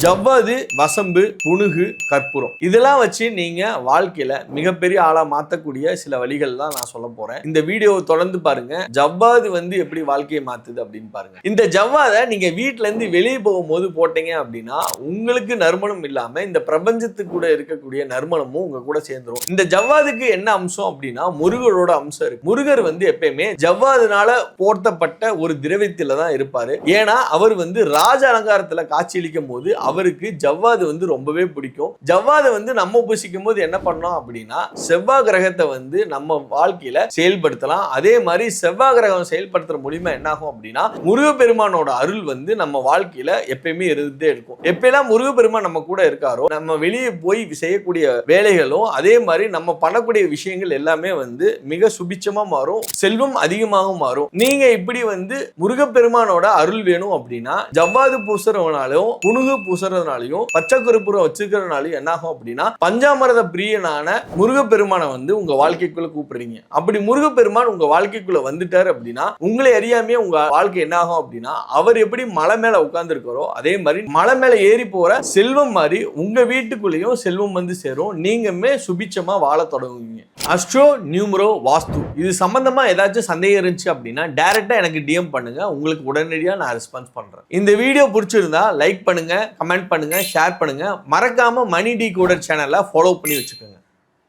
ஜவ்வாது, வசம்பு, புனுகு, கற்பூரம் இதெல்லாம் வச்சு நீங்க வாழ்க்கையில மிகப்பெரிய ஆளா மாத்தக்கூடிய சில வழிகள் தான் நான் சொல்ல போறேன். இந்த வீடியோவை தொடர்ந்து பாருங்க. ஜவ்வாது எப்படி வாழ்க்கையை மாத்துது அப்படின்னு பாருங்க. இந்த ஜவ்வாதை நீங்க வீட்டுல இருந்து வெளியே போகும்போது போட்டீங்க அப்படின்னா உங்களுக்கு நறுமணம் இல்லாம இந்த பிரபஞ்சத்துக்கு கூட இருக்கக்கூடிய நறுமணமும் உங்க கூட சேர்ந்துரும். இந்த ஜவ்வாதுக்கு என்ன அம்சம் அப்படின்னா முருகரோட அம்சம் இருக்கு. முருகர் எப்பயுமே ஜவ்வாதுனால போர்த்தப்பட்ட ஒரு திரவியத்துல தான் இருப்பாரு. ஏன்னா அவர் ராஜ அலங்காரத்துல காட்சியளிக்கும் போது அவருக்கு ஜவ்வாது ரொம்பவே பிடிக்கும். ஜவ்வாது நம்ம பூசிக்கும் போது என்ன பண்ணோம் அப்படின்னா செவ்வாய் கிரகத்தை நம்ம வாழ்க்கையில செயல்படுத்தலாம். அதே மாதிரி செவ்வாய் கிரகம் செயல்படுத்துற மூலியமா என்ன ஆகும் அப்படின்னா முருகப்பெருமானோட அருள் நம்ம வாழ்க்கையில எப்பயுமே இருந்துட்டே இருக்கும். எப்பெல்லாம் முருகப்பெருமான் நம்ம கூட இருக்காரோ நம்ம வெளியே போய் செய்யக்கூடிய வேலைகளும் அதே மாதிரி நம்ம பண்ணக்கூடிய விஷயங்கள் எல்லாமே மிக சுபிச்சமா மாறும், செல்வம் அதிகமாக மாறும். நீங்க இப்படி முருகப்பெருமானோட அருள் வேணும் அப்படின்னா ஜவ்வாது பூசுறவனாலும் புனுகு பூசுறதுனாலையும் பச்சை கருப்பூரம் வச்சுக்கிறதுனாலையும் என்ன ஆகும் அப்படின்னா பஞ்சாமிரத பிரியனான முருகப்பெருமான உங்க வாழ்க்கைக்குள்ள கூப்பிடுறீங்க. அப்படி முருகப்பெருமான் உங்க வாழ்க்கைக்குள்ள வந்துட்டாரு அப்படின்னா உங்களை அறியாமே உங்க வாழ்க்கை என்ன ஆகும் அப்படின்னா அவர் எப்படி மலை மேல உட்கார்ந்து இருக்காரோ அதே மாதிரி மலை மேல ஏறி போற செல்வம் மாதிரி உங்க வீட்டுக்குள்ளேயும் செல்வம் சேரும். நீங்கமே சுபிச்சமா வாழ தொடங்குவீங்க. அஸ்ட்ரோ நியூமரோ வாஸ்து இது சம்பந்தமா ஏதாச்சும் சந்தேகம் இருந்துச்சு அப்படின்னா டைரக்டா எனக்கு டிஎம் பண்ணுங்க. உங்களுக்கு உடனடியாக நான் ரெஸ்பான்ஸ் பண்றேன். இந்த வீடியோ பிடிச்சிருந்தா லைக் பண்ணுங்க, கமெண்ட் பண்ணுங்க, ஷேர் பண்ணுங்க. மறக்காம மணி டிகோடர் சேனலை ஃபாலோ பண்ணி வச்சுக்கோங்க.